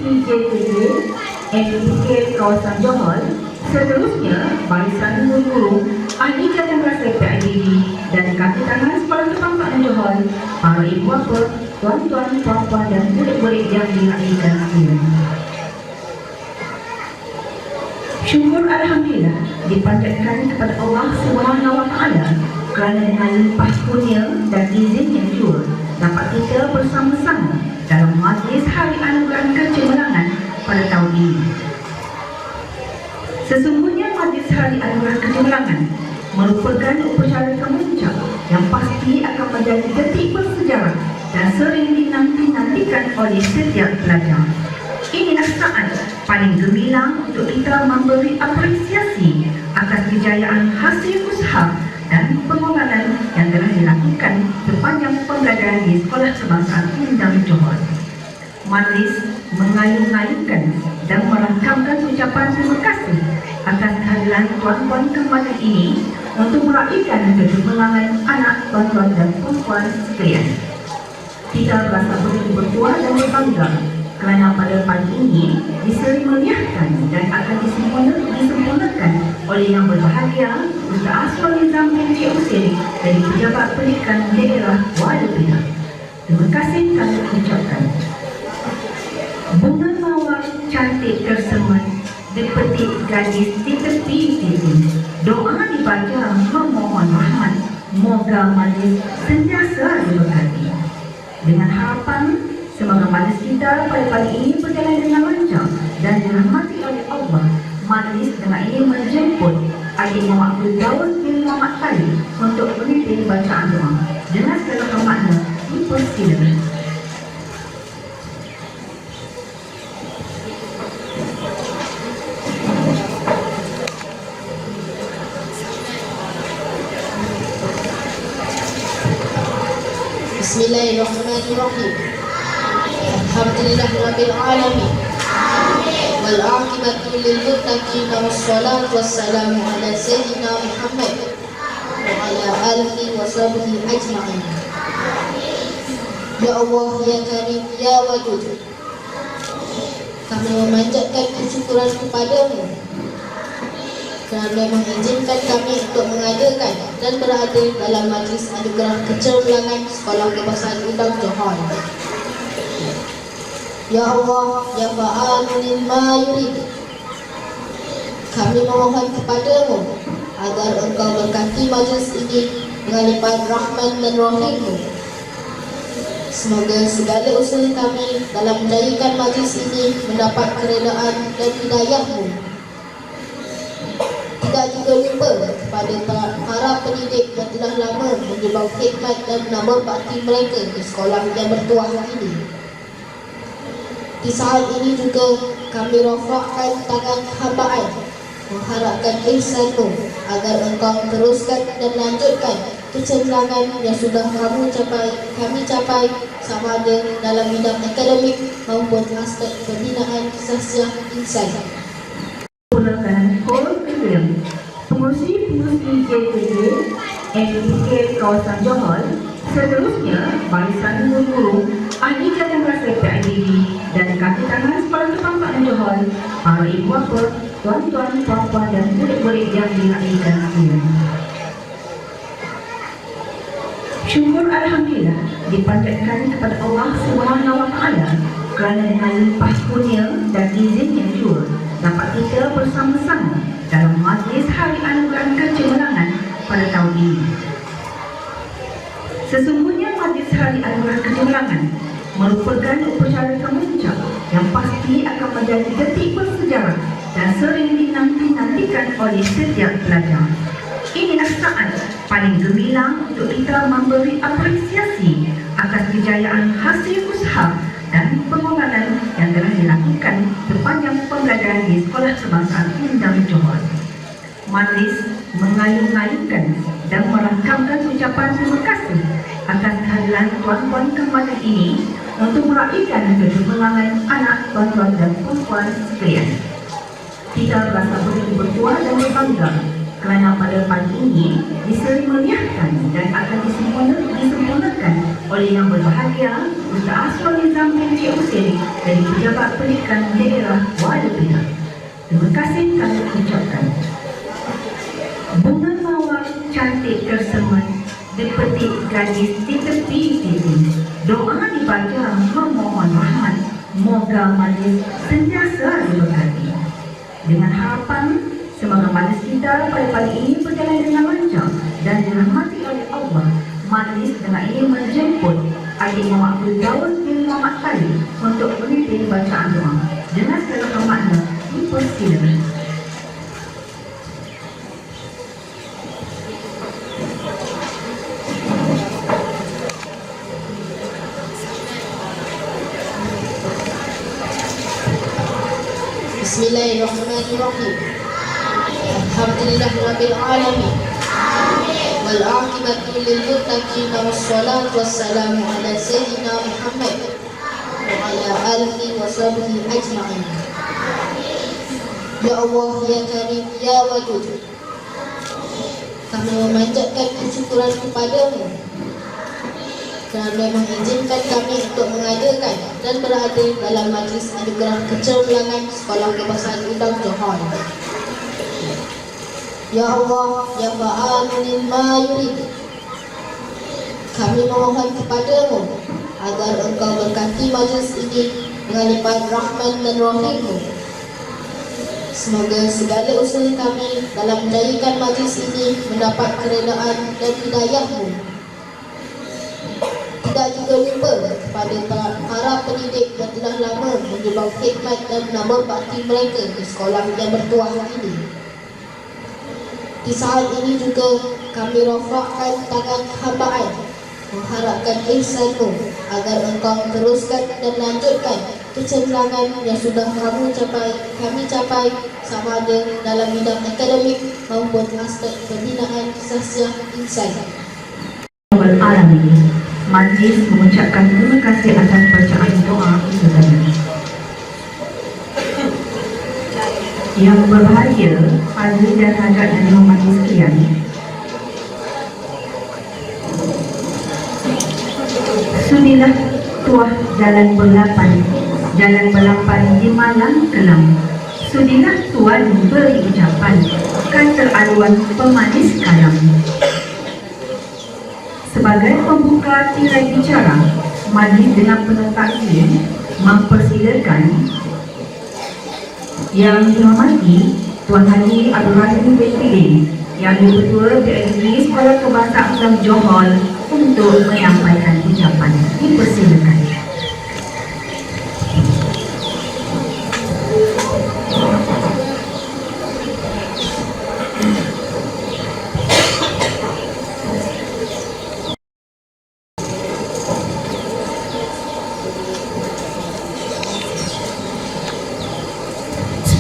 IJKJ MPK kawasan Johor, seterusnya barisan guru-guru, ahli jabatan PIBB dan kaki tangan sekolah kebangsaan Johor, para ibu bapa, tuan-tuan, puan-puan dan murid-murid yang dimuliakan sekalian. Syukur Alhamdulillah dipanjatkan kepada Allah SWT kerana dengan limpah kurnia dan izin yang jua dapat kita bersama-sama dalam majlis Hari Anugerah Kecemerlangan pada tahun ini. Sesungguhnya majlis Hari Anugerah Kecemerlangan merupakan upacara kemuncak yang pasti akan menjadi detik bersejarah dan sering dinanti-nantikan oleh setiap pelajar. Inilah saat paling gemilang untuk kita memberi apresiasi atas kejayaan hasil usaha dan pengembangan yang telah dilakukan sepanjang pembelajaran di Sekolah Kebangsaan Undang Johor. Majlis mengayun-ayunkan dan merangkamkan ucapan terima kasih atas kehadiran tuan-tuan kembali ini untuk meraihkan kecemerlangan anak tuan-tuan dan puan-puan sekalian. Kita berasa begitu bertuah dan berbangga kerana pada pagi ini diseremoniahkan dan akan disempurnakan oleh Yang Berbahagia Ustaz Asrul Nizam binti Husain dari Pejabat Pendidikan Daerah Kuala Pinang. Terima kasih kami ucapkan. Bunga mawar cantik tersemat dipetik gadis di tepi titik. Doa dibaca memohon rahmat, moga majlis sentiasa diberkati. Dengan harapan semoga majlis kita pada pagi ini berjalan dengan lancar dan dirahmati oleh Allah. Majlis dengan ini menjemput Adik Muhammad Abdul Dawud bin Muhammad Khalid untuk memimpin bacaan doa. Dengan segala hormatnya dipersilakan. Bismillahirrahmanirrahim. Alhamdulillahirabbil alamin. Wal aqibatu lil muttaqin wassalatu wassalamu ala sayyidina Muhammad wa ala alihi wa sahbihi ajma'in. Ya Allah, ya Karim, ya Wadud, kami memanjatkan kesyukuran kepadamu kerana mengizinkan kami untuk mengadakan dan berada dalam majlis anugerah kecemerlangan Sekolah Kebangsaan Undang Johor. Ya Allah, ya Fa'alun lima yurid, kami memohon kepadamu agar engkau berkati majlis ini dengan limpahan rahman dan rahimmu. Semoga segala usaha kami dalam menjadikan majlis ini mendapat keredaan dan hidayahmu. Tidak juga lupa kepada para pendidik yang telah lama menyumbang khidmat dan menambah bakti mereka di sekolah yang bertuah ini. Di saat ini juga kami rafakkan tangan hambaan mengharapkan ihsanmu agar engkau teruskan dan lanjutkan kecemerlangan yang sudah kami capai sama ada dalam bidang akademik maupun aspek pembinaan kesaksian insan. Pengurusi IJKJ MPK kawasan Johor, seterusnya barisan guru-guru, ahli jabatan PIBB dan kaki tangan sekolah kebangsaan Johor, para ibu bapa, tuan-tuan, puan-puan dan murid-murid yang dimuliakan sekalian. Syukur Alhamdulillah dipanjatkan kepada Allah SWT kerana dengan limpah kurnia dan izin yang jua dapat kita bersama-sama dalam majlis Hari Anugerah Kecemerlangan pada tahun ini. Sesungguhnya majlis Hari Anugerah Kecemerlangan merupakan upacara kemuncak yang pasti akan menjadi detik bersejarah dan sering dinanti-nantikan oleh setiap pelajar. Inilah saat paling gemilang untuk kita memberi apresiasi atas kejayaan hasil usaha dan pengembangan yang telah dilakukan sepanjang pembelajaran di Sekolah Kebangsaan Undang Johor. Majlis mengayun-ayunkan dan merangkamkan ucapan terima kasih atas kehadiran tuan-tuan kembali ini untuk meraihkan kecemerlangan anak tuan-tuan dan puan-puan sekalian. Kita berasa begitu bertuah dan berbangga kerana pada pagi ini diseremoniahkan dan akan disempurnakan oleh Yang Berbahagia Ustaz Asrul Nizam Islam Encik Hussein dari Pejabat Pendidikan Daerah Kuala Pinang. Terima kasih kami ucapkan. Bunga mawar cantik tersemat dipetik gadis di tepi titik. Doa dibaca memohon rahmat, moga majlis sentiasa diberkati. Dengan harapan semoga majlis kita pada pagi ini berjalan dengan lancar dan dirahmati oleh Allah. Majlis dengan ini menjemput Adik Muhammad Abdul Dawud bin Muhammad Khalid untuk memimpin bacaan doa. Dengan segala hormatnya dipersilakan. Bismillahirrahmanirrahim. Alhamdulillahirabbil alamin. Wal aqibatu lil muttaqin wassalatu wassalamu ala sayyidina Muhammad wa ala alihi wa sahbihi ajma'in. Ya Allah, ya Karim, ya Wadud, kami memanjatkan kesyukuran kepadamu kerana mengizinkan kami untuk mengadakan dan berada dalam majlis anugerah kecemerlangan Sekolah Kebangsaan Udang Johor. Ya Allah, ya Fa'alun lima yurid, kami memohon kepadamu agar engkau berkati majlis ini dengan lipat rahman dan rahimmu. Semoga segala usaha kami dalam menjadikan majlis ini mendapat keredaan dan hidayahmu. Tidak juga lupa kepada para pendidik yang telah lama menyumbang khidmat dan menambah bakti mereka di sekolah yang bertuah ini. Di saat ini juga kami rafakkan tangan hambaan, mengharapkan ihsanmu agar engkau teruskan dan lanjutkan kecemerlangan yang sudah kami capai sama ada dalam bidang akademik maupun aspek pembinaan sosial insan. Alamin. Majlis mengucapkan terima kasih atas bacaan doa itu tadi. Yang berbahagia, hadirin dan hadirat yang dihormati sekalian, sudilah tuah jalan berlapan di malam kelam. Sudilah tuan beri ucapan, kata aluan pemanis kalam. Sebagai pembuka tirai bicara, majlis dengan penuh takzim mempersilakan Yang dihormati Tuan Haji Abdul Rahim bin Fidin, Yang Ketua PNG Sekolah Kebangsaan Udang Johor untuk menyampaikan ucapan. Dipersilakan.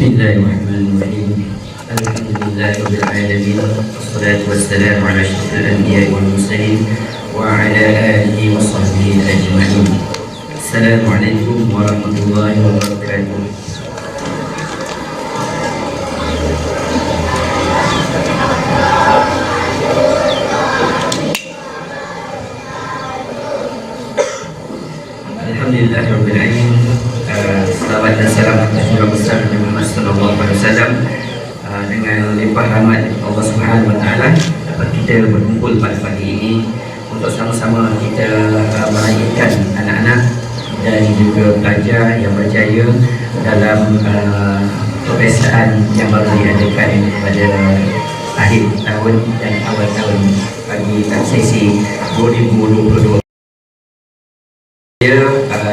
Bismillahirrahmanirrahim. Alhamdulillahirabbil alamin. Wassalatu wassalamu ala asyrafil anbiya'i wal mursalin wa ala alihi wa sahbihi ajma'in. Assalamualaikum warahmatullahi wabarakatuh. Alhamdulillahirabbil alamin. Salawat dan salam atas Nabi besar Muhammad sallallahu alaihi wasallam. Dengan limpah rahmat Allah Subhanahu wa taala dapat kita berkumpul pada pagi ini untuk sama-sama kita merayakan anak-anak dan juga pelajar yang berjaya dalam peperiksaan yang baru diadakan pada akhir tahun dan awal tahun bagi sesi 2022.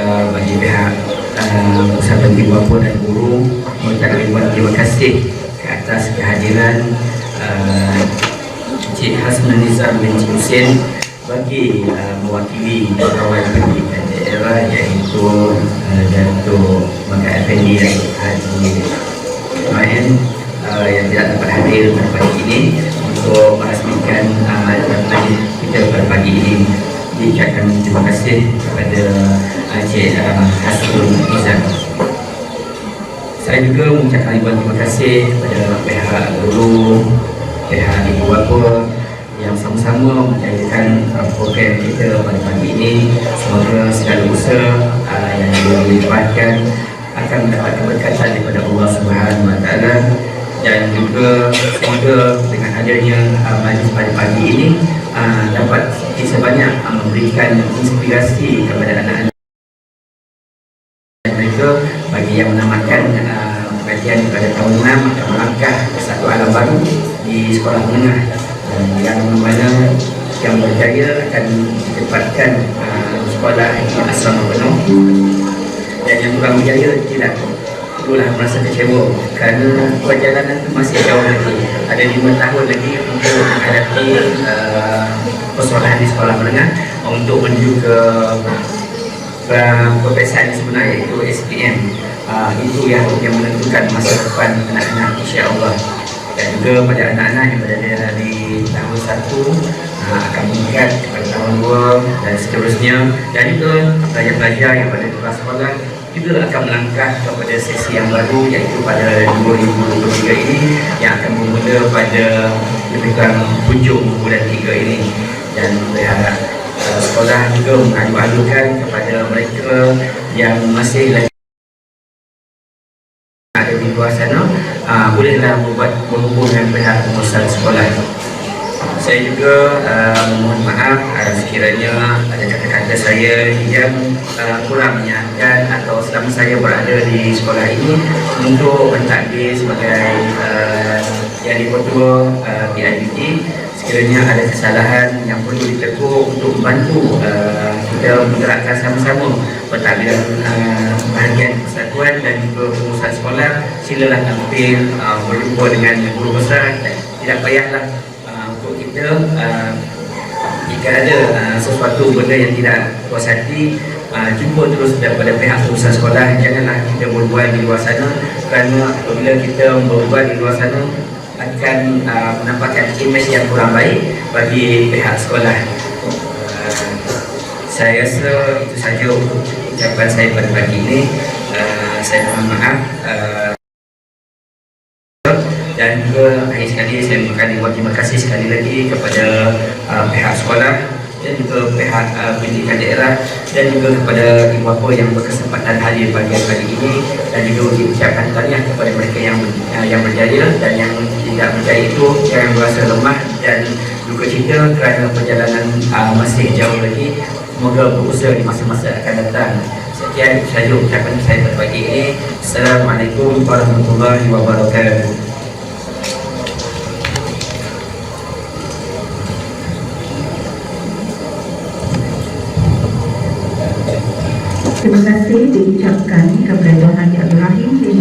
Bagi pihak Pusat Pendidik Bapa dan Guru mengucapkan terima kasih ke atas kehadiran Encik Hasman Nizam bin Encik Hussein bagi mewakili kawan pendidikan daerah iaitu Datuk Maka Effendi dan Haji Ismail yang tidak dapat hadir pada pagi ini untuk merasmikan majlis kita pada pagi ini. Diucapkan terima kasih kepada Encik Hasman Nizam. Saya juga mengucapkan terima kasih kepada pihak guru, pihak ibu bapa yang sama-sama menjayakan program kita pada pagi ini. Semoga segala usaha yang dilimpahkan akan mendapat keberkatan daripada Allah Subhanahu Wa Taala. Dan juga semoga dengan adanya majlis pada pagi ini dapat sebanyak memberikan inspirasi kepada anak-anak mereka bagi yang menamatkan pengajian pada tahun 6 akan melangkah ke satu alam baru di sekolah menengah, yang mana yang berjaya akan ditempatkan sekolah asrama penuh, dan yang kurang berjaya tidak perlulah merasa kecewa kerana perjalanan itu masih jauh lagi, ada 5 tahun lagi untuk menghadapi persoalan di sekolah menengah untuk menuju ke peperiksaan sebenar, iaitu SPM. Itu yang menentukan masa depan anak-anak, insya-Allah. Dan juga pada anak-anak yang berada di tahun 1 akan meningkat pada tahun 2 dan seterusnya, dan juga pelajar-pelajar yang berada di kelas sekolah juga akan melangkah kepada sesi yang baru, iaitu pada 2023 ini yang akan bermula pada lebih kurang hujung bulan 3 ini. Dan berharap sekolah juga mengalu-alukan kepada mereka yang masih lagi ada di luar sana, bolehlah berhubung dengan pihak pengurusan sekolah. Saya juga mohon maaf sekiranya ada kata-kata saya yang kurang menyenangkan atau selama saya berada di sekolah ini untuk mentakdir sebagai yang ketua PIBT. Sekiranya ada kesalahan yang perlu ditegur untuk membantu kita menggerakkan sama-sama pentadbiran bahagian persatuan dan juga pengurusan sekolah, silalah tampil berjumpa dengan guru besar. Tidak payahlah untuk kita jika ada sesuatu benda yang tidak puas hati, jumpa terus daripada pihak pengurusan sekolah. Janganlah kita berbual di luar sana, kerana apabila kita berbual di luar sana akan menampakkan imej yang kurang baik bagi pihak sekolah. Saya rasa itu saja untuk ucapan saya pada pagi ini. Saya mohon maaf, dan juga akhir sekali saya mengucapkan terima kasih sekali lagi kepada pihak sekolah dan juga pihak pendidikan daerah, dan juga kepada ibu bapa yang berkesempatan hadir pada pagi ini, dan juga ucapkan tahniah kepada mereka yang berjaya, dan yang tidak berjaya itu jangan merasa lemah dan duka cita kerana perjalanan masih jauh lagi. Semoga berusaha di masa-masa akan datang. Sekian sahaja ucapan saya pada pagi ini. Assalamualaikum warahmatullahi wabarakatuh. Terima kasih diucapkan kepada Tuan Haji Abdul Rahim bin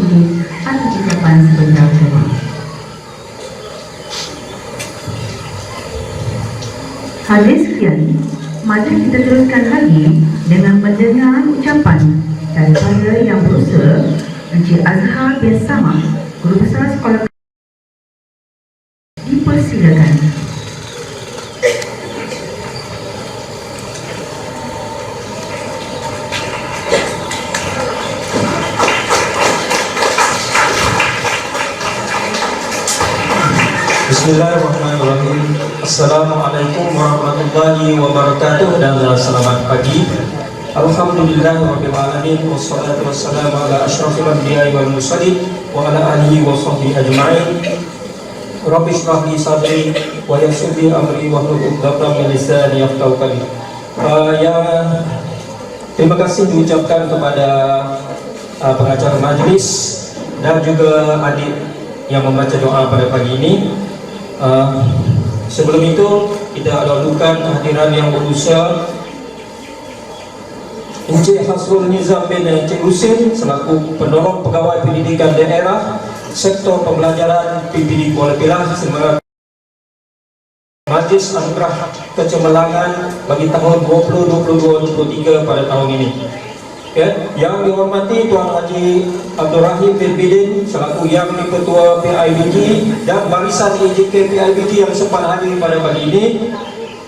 atas ucapan sebentar doa. Hadis sekian, mari kita teruskan lagi dengan mendengar ucapan daripada yang berusaha Encik Azhar bin Samad, Guru Besar Sekolah. Dipersilakan. Bismillahirrahmanirrahim. Assalamualaikum warahmatullahi wabarakatuh, dan selamat pagi. Alhamdulillahirabbil alamin, wassalatu wassalamu ala asyrafil anbiya'i wal mursalin wa ala alihi wa sahbihi ajma'in. Rabbi shrah li sadri wa yassir li amri wahlul 'uqdatam min lisani yafqahu qawli. Terima kasih diucapkan kepada pengacara majlis dan juga adik yang membaca doa pada pagi ini. Sebelum itu kita lakukan hadiran yang berusia Encik Hasrul Nizam bin Encik Husin selaku penolong pegawai pendidikan daerah sektor pembelajaran PPD Kuala Pilah Semarang, Majlis Anugerah Kecemerlangan bagi tahun 2022-23 pada tahun ini. Ya, yang dihormati Tuan Haji Abdul Rahim bin Bidin selaku Yang Ketua PIBG dan barisan EJK PIBG yang sempat hadir pada pagi ini.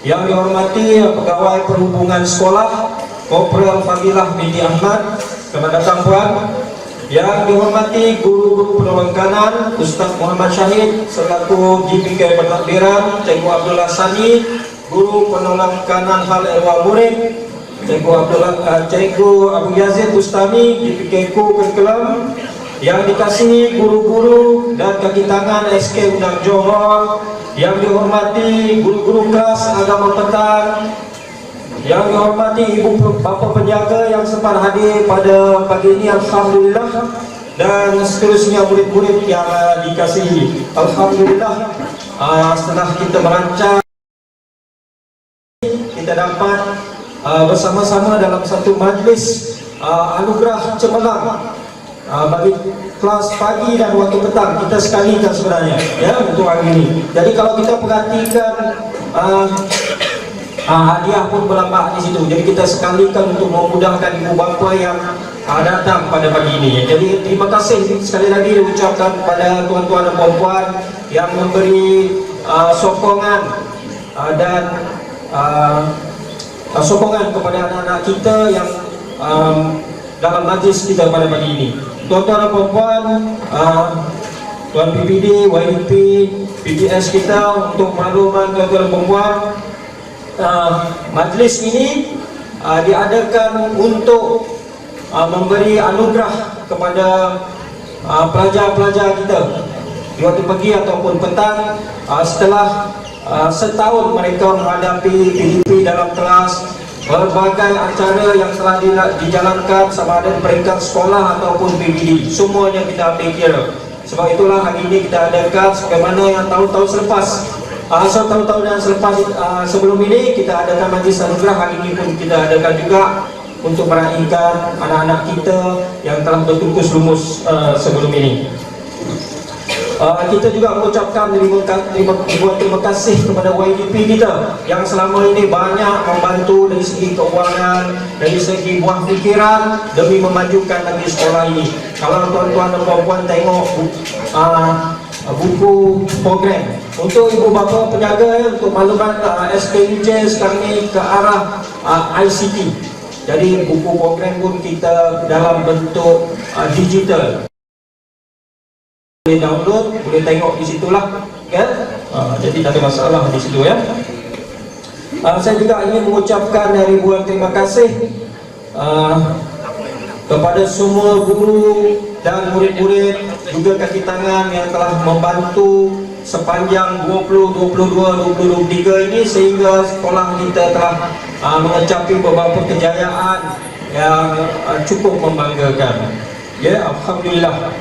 Yang dihormati Pegawai Perhubungan Sekolah Kopral Fadilah binti Ahmad, selamat datang Puan. Yang dihormati Guru-Guru Penolong Kanan Ustaz Muhammad Syahid selaku GPK Pentadbiran, Cikgu Abdullah Sani, Guru Penolong Kanan Hal Ehwal Murid, Cikgu Abu Yazid Bustami di PKKU Kekelam, yang dikasihi guru-guru dan kaki tangan SK Undang Johor, yang dihormati guru-guru kelas agama petang, yang dihormati ibu bapa penjaga yang sempat hadir pada pagi ini, alhamdulillah, dan seterusnya murid-murid yang dikasihi. Alhamdulillah, setelah kita merancang, kita dapat bersama-sama dalam satu majlis anugerah cemerlang bagi kelas pagi dan waktu petang. Kita sekalikan sebenarnya ya untuk hari ini. Jadi kalau kita perhatikan hadiah pun berlambak di situ. Jadi kita sekalikan untuk memudahkan ibu bapa yang datang pada pagi ini. Jadi terima kasih sekali lagi diucapkan kepada tuan-tuan dan puan-puan yang memberi sokongan dan sokongan kepada anak-anak kita yang dalam majlis kita pada pagi ini. Tuan-tuan dan puan-puan, Tuan PPD, YDP, PPS kita, untuk makluman tuan-tuan dan puan-puan, majlis ini diadakan untuk memberi anugerah kepada pelajar-pelajar kita di waktu pagi ataupun petang, setelah setahun mereka menghadapi PDP dalam kelas, berbagai acara yang telah dijalankan sama ada di peringkat sekolah ataupun PBD, semuanya kita ambil kira. Sebab itulah hari ini kita adakan sebagaimana yang tahun-tahun selepas. Tahun-tahun yang selepas sebelum ini kita adakan majlis anugerah, hari ini pun kita adakan juga untuk meraihkan anak-anak kita yang telah bertungkus lumus sebelum ini. Kita juga mengucapkan terima kasih kepada YDP kita yang selama ini banyak membantu dari segi keuangan, dari segi buah fikiran demi memajukan negeri sekolah ini. Kalau tuan-tuan dan puan-puan tengok buku program untuk ibu bapa penjaga, untuk maklumat SKUJ sekarang ini ke arah ICT. Jadi buku program pun kita dalam bentuk digital. Boleh download, boleh tengok di situlah kan. Jadi tak ada masalah di situ ya. Saya juga ingin mengucapkan ribuan terima kasih kepada semua guru dan murid-murid, juga kaki tangan yang telah membantu sepanjang 2022-2023 ini, sehingga sekolah kita telah mencapai beberapa kejayaan yang cukup membanggakan. Ya, alhamdulillah.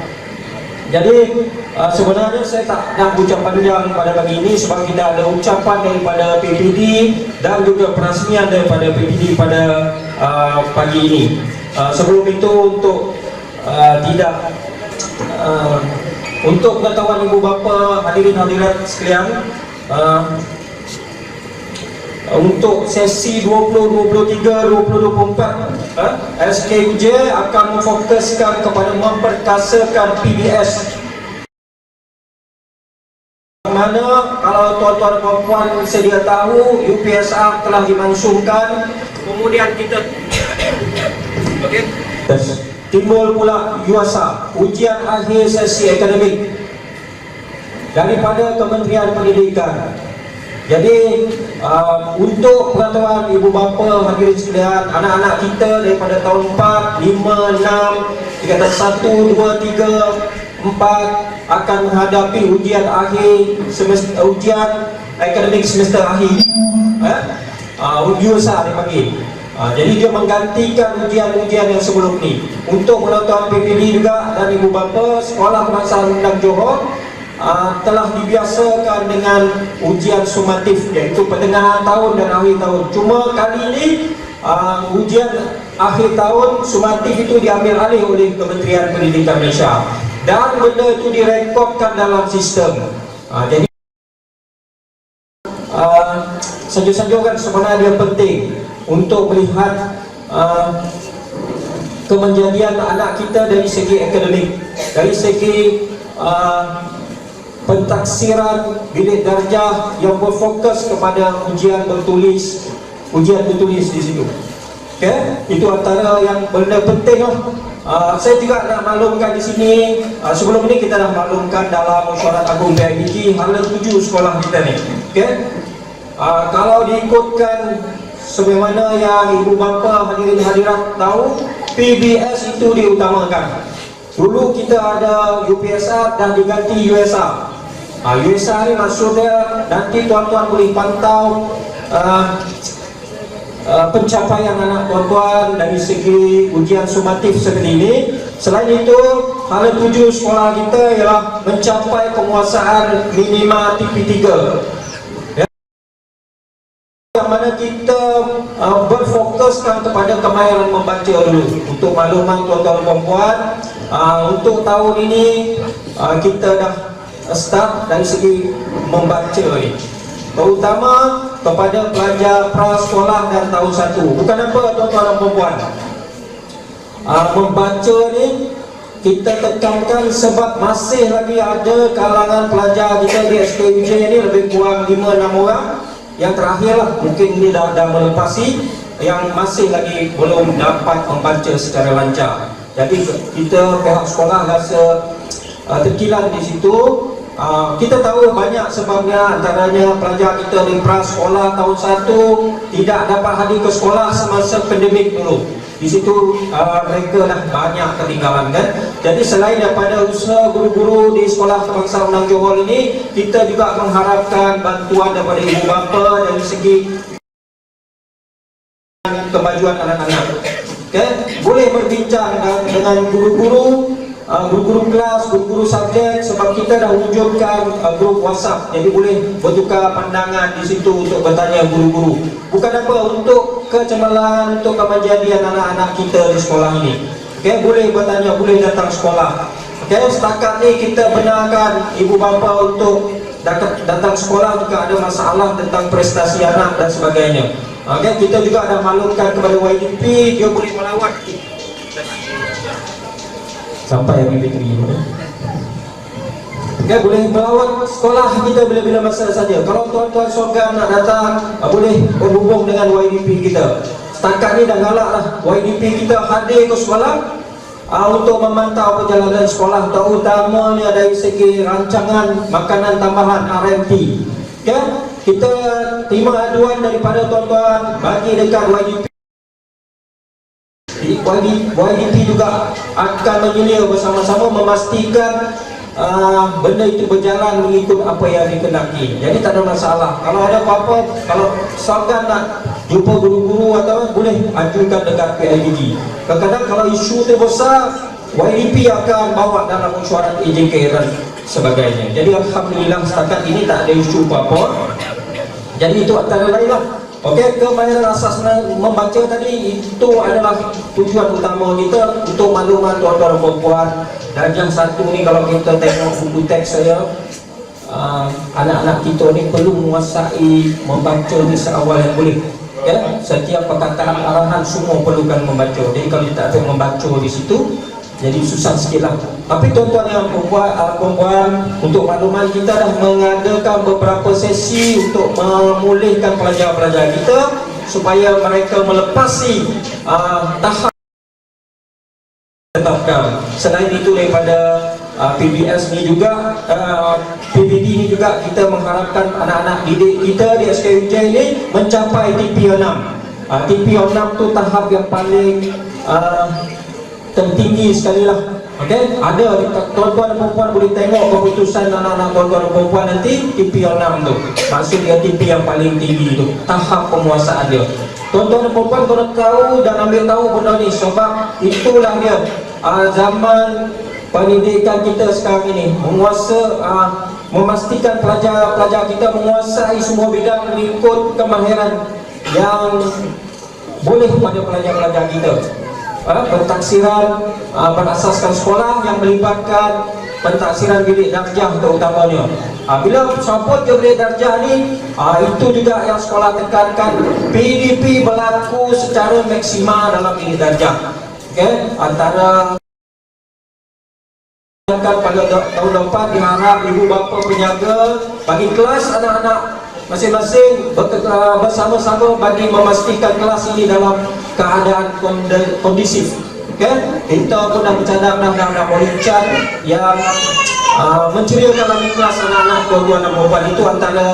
Jadi sebenarnya saya tak nak ucap panjang pada pagi ini sebab kita ada ucapan daripada PPD dan juga perasmian daripada PPD pada pagi ini. Sebelum itu untuk pengetahuan ibu bapa, hadirin hadirat sekalian, untuk sesi 2023-2024 SKUJ akan memfokuskan kepada memperkasakan PBS. Mana kalau tuan-tuan dan puan sedia tahu, UPSR telah dimansuhkan, kemudian kita timbul pula UASA, ujian akhir sesi akademik daripada Kementerian Pendidikan. Jadi untuk pengetahuan ibu bapa, hadirin sekalian, anak-anak kita daripada tahun 4, 5, 6, tingkatan 1, 2, 3, 4 akan menghadapi ujian akhir semester, ujian akademik semester akhir. UASA dipanggil. Jadi dia menggantikan ujian-ujian yang sebelum ni. Untuk penonton PPD juga dan ibu bapa, Sekolah Kebangsaan Undang Johor telah dibiasakan dengan ujian sumatif, iaitu pertengahan tahun dan akhir tahun. Cuma kali ini ujian akhir tahun sumatif itu diambil alih oleh Kementerian Pendidikan Malaysia dan benda itu direkodkan dalam sistem. Jadi sanjung-sanjungan sebenarnya penting untuk melihat kemenjadian anak kita dari segi akademik, dari segi pentaksiran bilik darjah yang berfokus kepada ujian bertulis di situ. Okay? Itu antara yang benda penting lah. Saya juga nak maklumkan di sini, sebelum ini kita dah maklumkan dalam mesyuarat agung PIBG hala 7 sekolah kita ni. Okay? Kalau diikutkan sebagaimana yang ibu bapa hadirin hadirat tahu, PBS itu diutamakan. Dulu kita ada UPSR dan diganti USR. USR ni maksudnya nanti tuan-tuan boleh pantau pencapaian anak tuan-tuan dari segi ujian sumatif seperti ini. Selain itu, hala tuju sekolah kita ialah mencapai penguasaan minima TP3, ya, yang mana kita berfokuskan kepada kemahiran membaca dulu. Untuk makluman tuan-tuan dan puan, untuk tahun ini kita dah start dari segi membaca ni, terutama kepada pelajar prasekolah dan tahun 1. Bukan apa tuan-tuan dan puan, membaca ni kita tekankan sebab masih lagi ada kalangan pelajar kita di SKUJ ni lebih kurang 5-6 orang. Yang terakhir lah, mungkin ini dah melepasi, yang masih lagi belum dapat membaca secara lancar. Jadi kita pihak sekolah rasa terkilan di situ. Kita tahu banyak sebabnya, antaranya pelajar kita di prasekolah tahun 1 tidak dapat hadir ke sekolah semasa pandemik dulu. Di situ mereka dah banyak ketinggalan kan. Jadi selain daripada usaha guru-guru di Sekolah Kebangsaan Menang Johor ini, kita juga mengharapkan bantuan daripada ibu bapa dari segi kemajuan anak-anak. Okay? Boleh berbincang dengan guru-guru, guru-guru kelas, guru-guru subjek, sebab kita dah wujudkan grup WhatsApp. Jadi boleh bertukar pandangan di situ untuk bertanya guru-guru. Bukan apa, untuk kecemerlangan, untuk kemajuan anak-anak kita di sekolah ini. Okay, boleh bertanya, boleh datang sekolah. Okay, setakat ni kita benarkan ibu bapa untuk datang sekolah jika ada masalah tentang prestasi anak dan sebagainya. Okay, kita juga ada maklumkan kepada YDP, dia boleh melawat sampai yang MP3 ni. Okay, boleh melawat sekolah kita bila-bila masa saja. Kalau tuan-tuan sorga nak datang, boleh berhubung dengan YDP kita. Setakat ni dah galak lah YDP kita hadir ke sekolah untuk memantau perjalanan sekolah, terutamanya dari segi rancangan makanan tambahan RMT. Okay? Kita terima aduan daripada tuan-tuan bagi dekat YDP. YDP juga akan menyelia bersama-sama memastikan benda itu berjalan mengikut apa yang dikehendaki. Jadi tak ada masalah. Kalau ada apa-apa, kalau seorang nak jumpa guru-guru atau boleh ajukan dekat PIDG. Kadang-kadang kalau isu itu besar, YDP akan bawa dalam mesyuarat AJK dan sebagainya. Jadi alhamdulillah setakat ini tak ada isu apa-apa. Jadi itu antara lain lah. Okey, kemahiran asas membaca tadi itu adalah tujuan utama kita. Untuk makluman tuan-tuan dan puan, darjah 1 ni kalau kita tengok buku teks saya, anak-anak kita ni perlu menguasai membaca ni seawal yang boleh. Ya, setiap perkataan arahan semua perlukan membaca. Jadi kalau kita tak membaca di situ, jadi susah sikit lah. Tapi tuan-tuan yang perempuan, untuk makluman kita dah mengadakan beberapa sesi untuk memulihkan pelajar-pelajar kita supaya mereka melepasi tahap tetapkan. Selain itu daripada PBS ni juga, PBD ni juga kita mengharapkan anak-anak didik kita di SKUJ ni mencapai TP6. TP6 tu tahap yang paling tertinggi sekali lah. Okay? Ada tuan-tuan dan perempuan boleh tengok keputusan anak-anak tuan-tuan dan perempuan nanti TP6 tu. Maksud dia TP yang paling tinggi tu, tahap penguasaan dia. Tuan-tuan dan perempuan kena tahu dan ambil tahu benda ni, sebab itulah dia zaman pendidikan kita sekarang ini, memastikan pelajar-pelajar kita menguasai semua bidang mengikut kemahiran yang boleh pada pelajar-pelajar kita. Pentaksiran berasaskan sekolah yang melibatkan pentaksiran bilik darjah terutamanya. Bila sopot ke bilik darjah ni, itu juga yang sekolah tekankan, PDP berlaku secara maksimal dalam bilik darjah. Okay? Antara pada tahun depan diharap ibu bapa penjaga bagi kelas anak-anak masing-masing bersama-sama bagi memastikan kelas ini dalam keadaan kondisif. Okay? Kita pun dah bercadang dah melincah yang menceriakan lagi kelas anak-anak tuan-tuan dan perempuan. Itu antara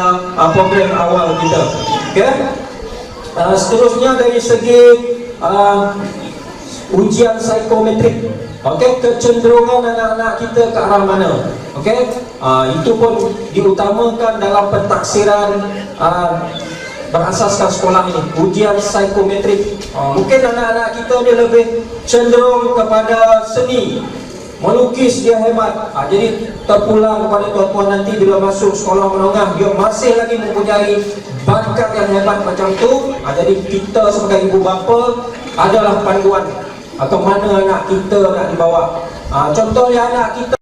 program awal kita. Okay? Seterusnya dari segi ujian psikometrik, okey, kecenderungan anak-anak kita ke arah mana, okey, itu pun diutamakan dalam pentaksiran berasaskan sekolah ini, ujian psikometrik. Mungkin anak-anak kita ni lebih cenderung kepada seni, melukis dia hebat, jadi terpulang kepada tuan-tuan nanti bila masuk sekolah menengah dia masih lagi mempunyai bakat yang hebat macam tu. Jadi kita sebagai ibu bapa adalah panduan atau mana anak kita nak dibawa. Contohnya anak kita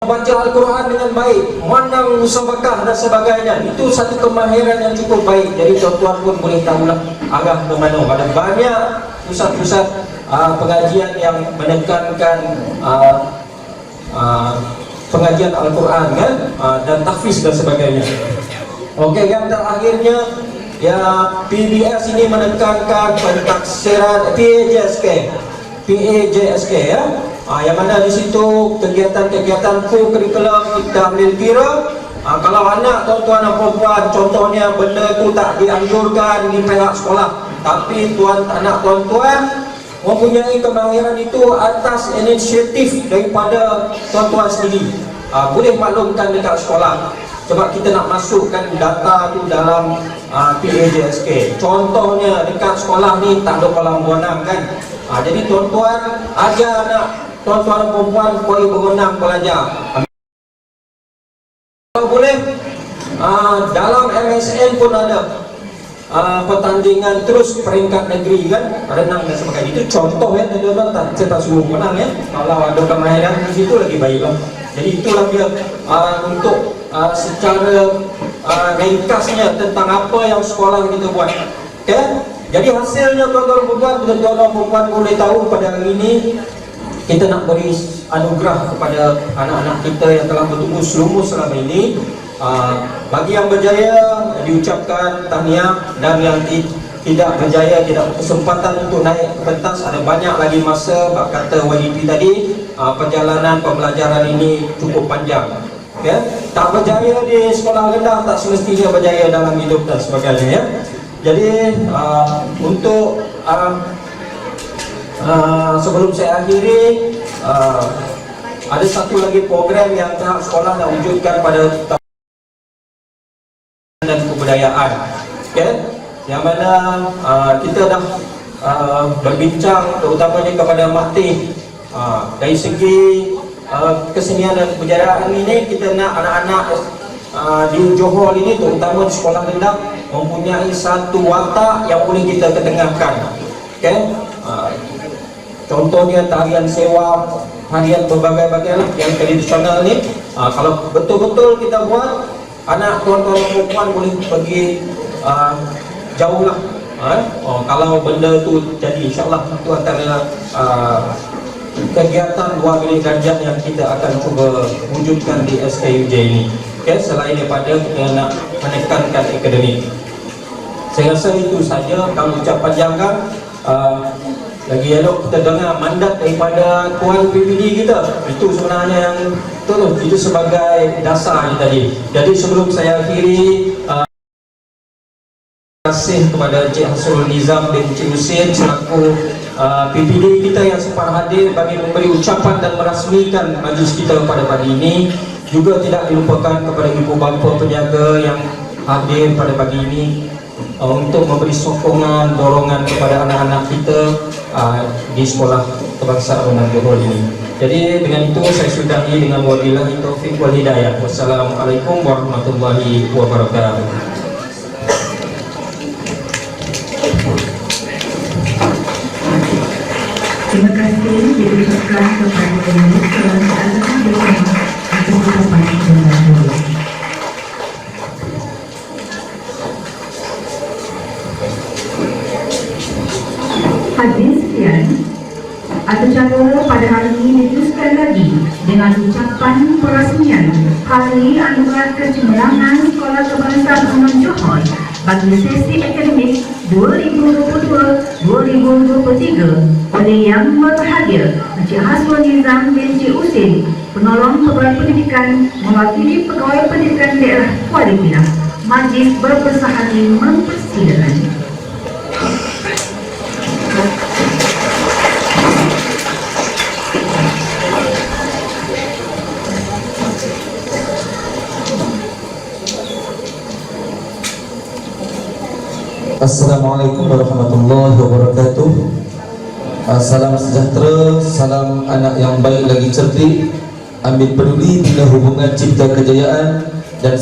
baca Al-Quran dengan baik, menang musabakah dan sebagainya, itu satu kemahiran yang cukup baik. Jadi tuan-tuan pun boleh tahulah arah ke mana. Ada banyak pusat-pusat pengajian yang menekankan pengajian Al-Quran kan, dan tahfiz dan sebagainya. Okey, yang terakhirnya ya PBS ini menekankan pentaksiran PAJSK ya. Yang mana di situ kegiatan-kegiatan co-curriculum kita ambil kira. Kalau anak tuan-tuan dan perempuan contohnya benda tu tak dianjurkan di pihak sekolah, tapi anak tuan-tuan mempunyai kemahiran itu atas inisiatif daripada tuan-tuan sendiri, boleh maklumkan dekat sekolah. Sebab kita nak masukkan data tu dalam PAJSK. Contohnya dekat sekolah ni tak ada kolam renang kan. Jadi tuan-tuan ajar anak tuan-tuan dan perempuan supaya berenang belajar. Kalau boleh dalam MSN pun ada pertandingan terus peringkat negeri kan, renang dan sebagainya. Itu contoh ya, tuan-tuan tak suruh menang ya. Kalau ada kemahiran di situ lagi baiklah. Jadi itulah dia untuk secara ringkasnya tentang apa yang sekolah kita buat. Okay? Jadi hasilnya tuan-tuan dan perempuan boleh tahu pada hari ini kita nak beri anugerah kepada anak-anak kita yang telah bertumbuh selumus selama ini. Bagi yang berjaya diucapkan tahniah, dan yang tidak berjaya, tidak berkesempatan untuk naik ke pentas, ada banyak lagi masa. Bak kata YDP tadi, perjalanan pembelajaran ini cukup panjang. Okay? Tak berjaya di sekolah rendah tak semestinya berjaya dalam hidup dan sebagainya ya. Jadi untuk sebelum saya akhiri, ada satu lagi program yang pihak sekolah nak wujudkan pada dan kebudayaan, okay? Yang mana kita dah berbincang terutamanya kepada Makti. Dari segi kesenian dan kebudayaan ini, kita nak anak-anak di Johor ini, terutama di sekolah rendah, mempunyai satu watak yang boleh kita ketengahkan. Okay? Contohnya tarian sewa, tarian berbagai-bagai yang tradisional ni. Kalau betul-betul kita buat, anak tuan-tuan perempuan boleh pergi jauh lah. Kalau benda tu jadi, insyaAllah itu antara kegiatan luar bilik darjah yang kita akan cuba wujudkan di SKUJ ini. Okay, selain daripada kita nak menekankan akademik. Saya rasa itu saja. Kalau ucap panjangkan, lagi elok kita dengar mandat daripada Tuan PPD kita. Itu sebenarnya yang itu sebagai dasar tadi. Jadi sebelum saya akhiri, terima kasih kepada Encik Hasrul Nizam dan Encik Husin selaku PPD kita yang sempat hadir bagi memberi ucapan dan merasmikan majlis kita pada pagi ini. Juga tidak dilupakan kepada ibu bapa penjaga yang hadir pada pagi ini untuk memberi sokongan, dorongan kepada anak-anak kita di sekolah kebangsaan Johor ini. Jadi dengan itu saya sudahi dengan wabillahi taufiq wal hidayah. Wassalamualaikum warahmatullahi wabarakatuh. Terima kasih diucapkan kepada penulis kebangsaan Johor atas ucapan dengan mulia. Hadirin sekalian, acara pada hari ini diteruskan lagi dengan ucapan perasmian Hari Anugerah Kecemerlangan Sekolah Kebangsaan Umum Johor bagi sesi akademik 2022-2023 oleh Yang Berbahagia Encik Hasrul Nizam dan Encik Husin, penolong Pegawai Pendidikan mewakili Pegawai Pendidikan Daerah Kuala Pinang. Majlis berbesar hati mempersilakan. Assalamualaikum warahmatullahi wabarakatuh. Salam sejahtera, salam anak yang baik lagi cerdik, ambil peduli bila hubungan cipta kejayaan dan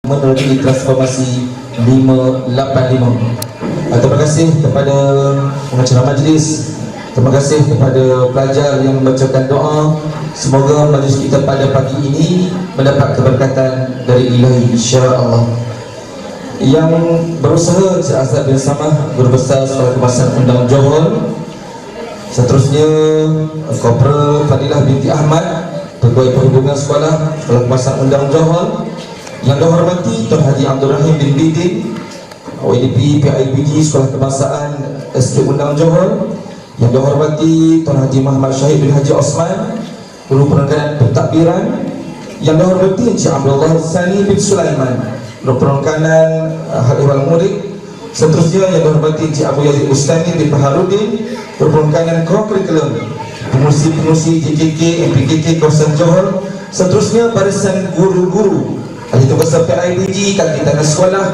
menerogi transformasi 585. Terima kasih kepada pengacara majlis, terima kasih kepada pelajar yang membacakan doa. Semoga majlis kita pada pagi ini mendapat keberkatan dari Ilahi insya-Allah. Yang berusaha Azhar bin Samah, Guru Besar Sekolah Kebangsaan Undang Johor. Seterusnya Kopral Fadilah binti Ahmad, Pegawai Perhubungan Sekolah Kebangsaan Undang Johor. Yang dihormati Tuan Haji Abdul Rahim bin Bidin, ODP PIBG Sekolah Kebangsaan SK Undang Johor. Yang dihormati Tuan Haji Muhammad Syahid bin Haji Osman, Guru Perengganan Pentadbiran. Yang dihormati Encik Abdullah Sani bin Sulaiman, Guru Perengganan Hal Ehwal Murid. Seterusnya yang dihormati Encik Abu Yazid Ustani bin Baharudin, Guru Perengganan Kurikulum, pengurusi JKK MPKK Kawasan Johor. Seterusnya barisan guru-guru ahli tugas PIBG, kaki tangan sekolah,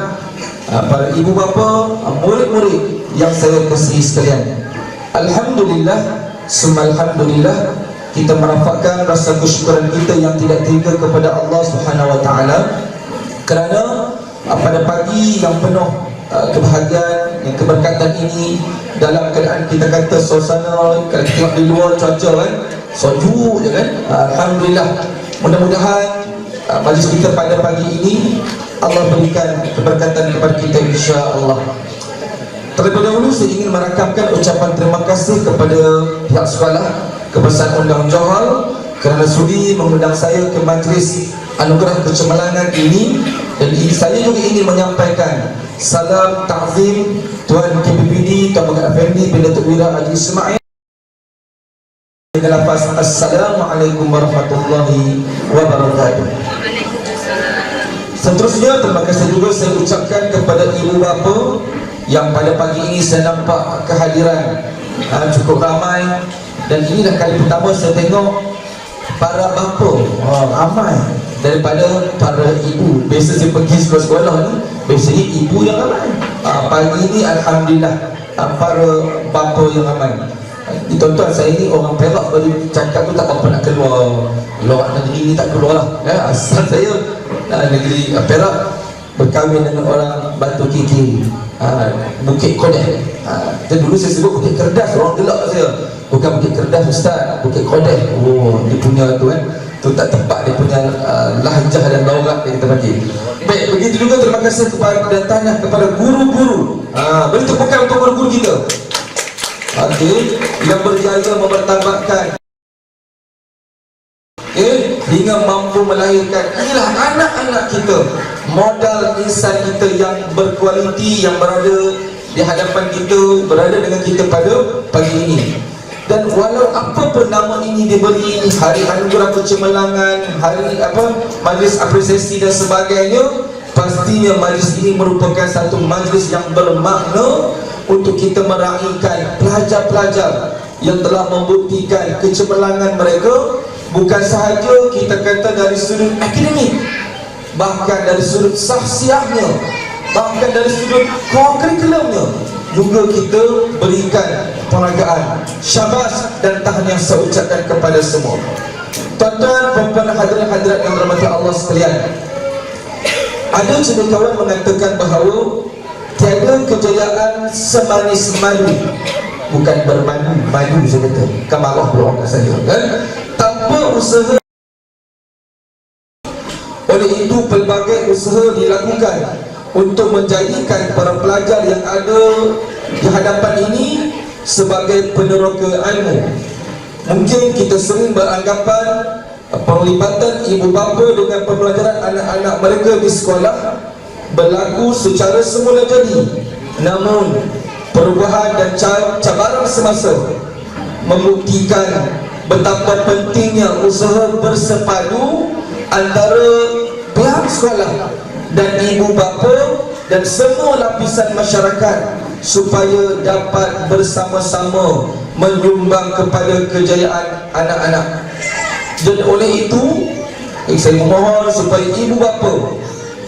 para ibu bapa, murid-murid yang saya kasihi sekalian. Alhamdulillah, summa alhamdulillah, kita merafakkan rasa kesyukuran kita yang tidak terhingga kepada Allah Subhanahu wa taala kerana pada pagi yang penuh kebahagiaan, yang keberkatan ini, dalam keadaan kita kata suasana, kalau kita tengok di luar cuaca kan sejuk je kan. Alhamdulillah, mudah-mudahan majlis kita pada pagi ini Allah berikan keberkatan kepada kita insya-Allah. Terlebih dahulu saya ingin merakamkan ucapan terima kasih kepada pihak sekolah Kebangsaan Undang Johor kerana sudi mengundang saya ke majlis anugerah kecemerlangan ini. Dan saya juga ingin menyampaikan salam ta'zim Tuan KPPD Tuan Megat Effendi bin Datuk Wira Haji Ismail dengan lafaz Assalamualaikum warahmatullahi wabarakatuh. Seterusnya terima kasih juga saya ucapkan kepada ibu bapa yang pada pagi ini saya nampak kehadiran cukup ramai. Dan ini dah kali pertama saya tengok para bapa ramai daripada para ibu. Biasa saya pergi sekolah-sekolah ni biasanya ibu yang ramai. Pagi ini alhamdulillah para bapa yang ramai. Tuan-tuan, saya ni orang Perak, baru cakap tu tak apa nak keluar luar negeri ni, tak keluar lah asal saya negeri Perak, berkahwin dengan orang Batu Kiki, Bukit Kodeh. Dulu saya sebut Bukit Kerdas, orang gelak saya. Bukan Bukit Kerdas Ustaz, Bukit Kodeh. Oh, dia punya tu kan, tu tak tempat dia punya lahjah dan daurat yang kita bagi. Baik, begitu juga terima kasih kepada dan tanya kepada guru-guru. Beri tepukan untuk guru-guru kita. Yang berjaya mempertahankan hingga mampu melahirkan. Inilah anak-anak kita, modal insan kita yang berkualiti, yang berada di hadapan kita, berada dengan kita pada pagi ini. Dan walau apa pun nama ini diberi, hari anugerah kecemerlangan, hari majlis apresiasi dan sebagainya, pastinya majlis ini merupakan satu majlis yang bermakna untuk kita meraihkan pelajar-pelajar yang telah membuktikan kecemerlangan mereka, bukan sahaja kita kata dari sudut akademik, bahkan dari sudut sahsiahnya, bahkan dari sudut kurikulumnya juga kita berikan penghargaan. Syabas dan tahniah saya ucapkan kepada semua. Tuan-tuan, puan-puan, hadirin-hadirat yang dirahmati Allah sekalian, ada cendekiawan mengatakan bahawa tiada kejayaan semanis madu, bukan bermadu, madu saya kata, kamarah pula orang saya kan, tanpa usaha. Oleh itu pelbagai usaha dilakukan untuk menjadikan para pelajar yang ada di hadapan ini sebagai peneroka ilmu. Mungkin kita sering beranggapan penglibatan ibu bapa dengan pembelajaran anak-anak mereka di sekolah berlaku secara semula jadi. Namun perubahan dan cabaran semasa membuktikan betapa pentingnya usaha bersepadu antara pihak sekolah dan ibu bapa dan semua lapisan masyarakat supaya dapat bersama-sama menyumbang kepada kejayaan anak-anak. Dan oleh itu saya memohon supaya ibu bapa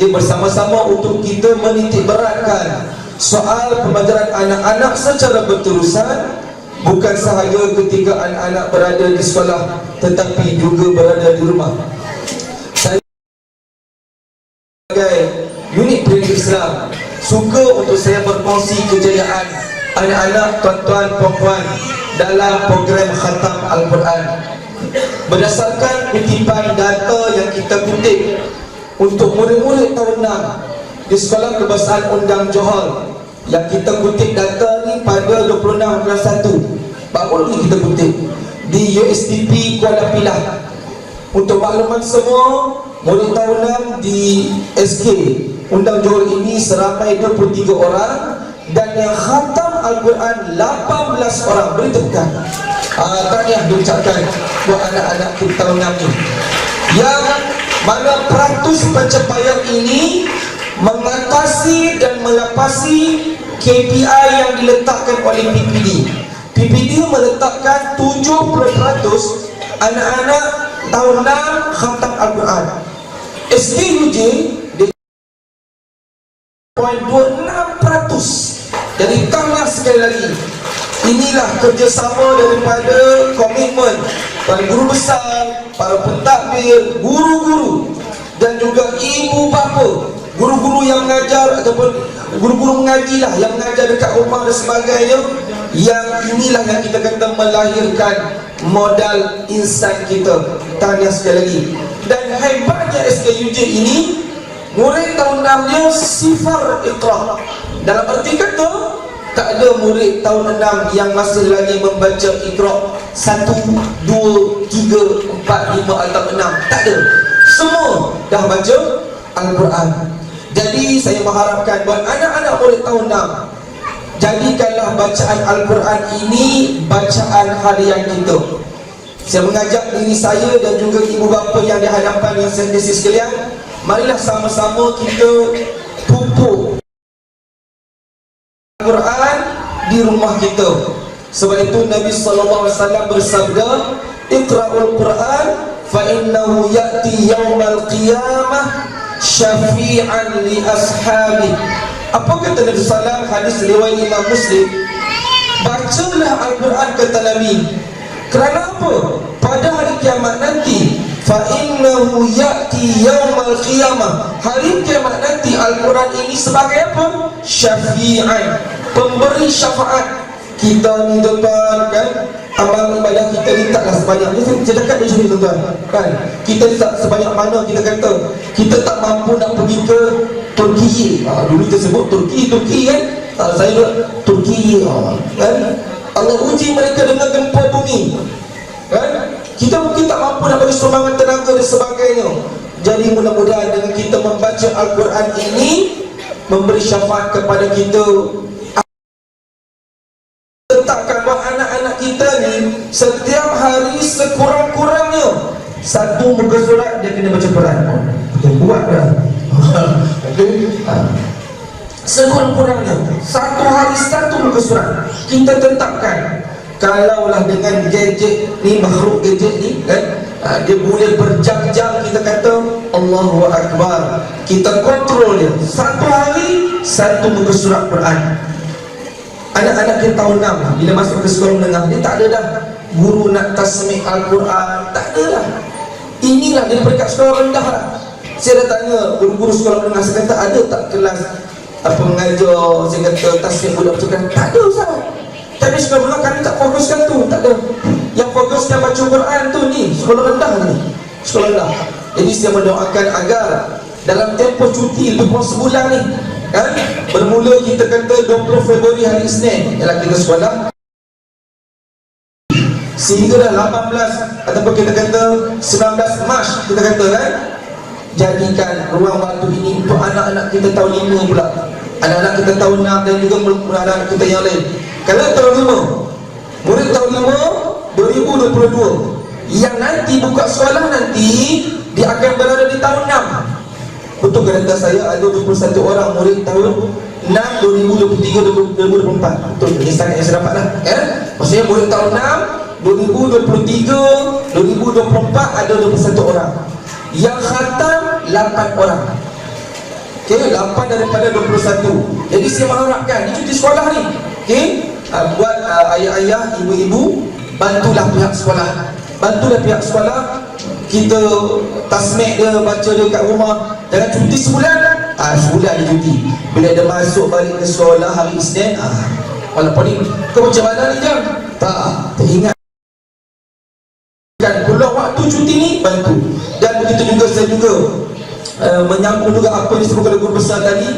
bersama-sama untuk kita menitik beratkan soal pembelajaran anak-anak secara berterusan, bukan sahaja ketika anak-anak berada di sekolah tetapi juga berada di rumah. Saya sebagai unit pendidik Islam suka untuk saya berkongsi kejayaan anak-anak tuan-tuan puan-puan dalam program khatam Al-Quran berdasarkan kutipan data yang kita kutip untuk murid-murid tahun 6 di Sekolah Kebangsaan Undang Johor, yang kita kutip data ni pada 26/1 baru ni kita kutip di USTP Kuala Pilah. Untuk makluman semua, murid tahun 6 di SK Undang Johor ini seramai 23 orang dan yang khatam Al-Quran 18 orang. Beri tepukan. Tahniah diucapkan buat anak-anak kita tahun 6 ni, yang mana peratus pencapaian ini mengatasi dan melapasi KPI yang diletakkan oleh PPD. PPD meletakkan 70% anak-anak tahun 6 khatam Al-Quran. SKUJ 0.26%. Jadi tahniah sekali lagi. Inilah kerjasama daripada komitmen para guru besar, para pentadbir, guru-guru dan juga ibu bapa, guru-guru yang mengajar ataupun guru-guru mengaji lah, yang mengajar dekat rumah dan sebagainya. Yang inilah yang kita kata melahirkan modal insan kita. Tahniah sekali lagi. Dan hebatnya SKUJ ini, murid tahun 6 dia sifar iqra. Dalam arti kata, tak ada murid tahun 6 yang masih lagi membaca iqra 1, 2, 3, 4, 5 atau 6. Tak ada. Semua dah baca Al-Quran. Jadi saya mengharapkan buat anak-anak murid tahun 6, jadikanlah bacaan Al-Quran ini bacaan harian kita. Saya mengajak diri saya dan juga ibu bapa yang di hadapan yang saya kasih sekalian, marilah sama-sama kita pupuk Al-Quran di rumah kita. Sebab itu Nabi SAW bersabda, Iqra'ul Quran fa innahu ya'ti yawmal qiyamah syafi'an li ashabi. Apa kata Nabi SAW? Hadis riwayat Imam Muslim. Bacalah Al-Quran, kata Nabi. Kerana apa? Pada hari kiamat nanti, fa innahu ya'ti yawmal qiyamah, hari kiamat nanti Al-Quran ini sebagai apa? Syafi'an, pemberi syafaat. Kita ni tuan-tuan kan, amal ibadah kita ni taklah sebanyak ni. Saya cakap di sini tuan-tuan kan, kita ni tak sebanyak mana kita kata. Kita tak mampu nak pergi ke Turki. Dulu kita sebut Turki kan. Saya duduk Turki kan. Allah uji mereka dengan gempa bumi kan. Kita mungkin tak mampu nak bagi sumbangan tenaga dan sebagainya. Jadi mudah-mudahan dengan kita membaca Al-Quran ini memberi syafaat kepada kita. Letakkan buat anak-anak kita ni setiap hari sekurang-kurangnya 1 muka surat dia kena baca Quran. Betul buat dah. Sekurang-kurangnya 1 hari 1 muka surat. Kita tetapkan. Kalaulah dengan gadget ni, makhluk gadget ni kan, dia boleh berjam-jam kita kata Allahu Akbar, kita kontrol dia 1 hari 1 muka surat Quran. Anak-anak kita tahun 6 bila masuk ke sekolah menengah, dia tak ada dah guru nak tasmih Al-Quran, tak ada lah. Inilah dia peringkat sekolah rendah lah. Saya dah tanya guru-guru sekolah menengah, saya kata ada tak kelas apa mengajar, saya kata tasmih budak bercakap, tak ada Ustaz. Tapi sekolah menengah kami tak fokuskan tu, tak ada. Yang fokuskan baca Quran tu ni sekolah rendah ni, sekolah rendah. Jadi saya mendoakan agar dalam tempoh cuti lebih kurang sebulan ni kan, bermula kita kata 20 Februari hari Isnin ialah kita sekolah, sehingga dah 18 ataupun kita kata 19 Mac kita kata kan, jadikan ruang waktu ini untuk anak-anak kita tahun 5 pula, anak-anak kita tahun 6 dan juga anak-anak kita yang lain. Kalau tahun 5, murid tahun 5 2022 yang nanti buka sekolah nanti, dia akan berada di tahun 6. Betul ke data saya ada 21 orang murid tahun 6 2023 2024. Betul, ini sangat yang saya dapat lah maksudnya murid tahun 6 2023 2024 ada 21 orang. Yang khatam 8 orang. Okey, 8 daripada 21. Jadi saya mengharapkan di cuti sekolah ni, okey, buat ayah-ayah, ibu-ibu, bantulah pihak sekolah. Bantulah pihak sekolah. Kita tasmek dia, baca dia kat rumah. Jangan cuti sebulan. Sebulan dia cuti. Bila dia masuk balik ke sekolah hari Isnin, walaupun ni kau macam mana ni jam? Tak, teringat kan peluang waktu cuti ni, bantu. Dan begitu juga saya juga menyambung juga apa yang disebutkan oleh guru besar tadi.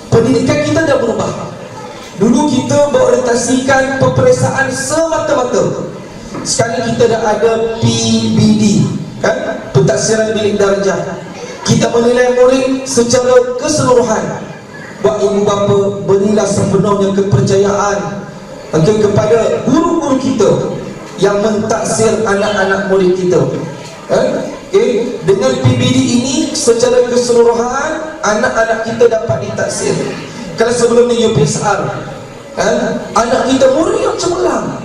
Pendidikan kita dah berubah. Dulu kita berorientasikan peperiksaan semata-mata. Sekarang kita dah ada PBD, kan? Pentaksiran bilik darjah. Kita menilai murid secara keseluruhan. Buat ibu bapa berilah sepenuhnya kepercayaan kepada guru-guru kita yang mentaksir anak-anak murid kita. Okay. Dengan PBD ini secara keseluruhan anak-anak kita dapat ditaksir. Kalau sebelum ni UPSR, anak kita murid yang cemerlang,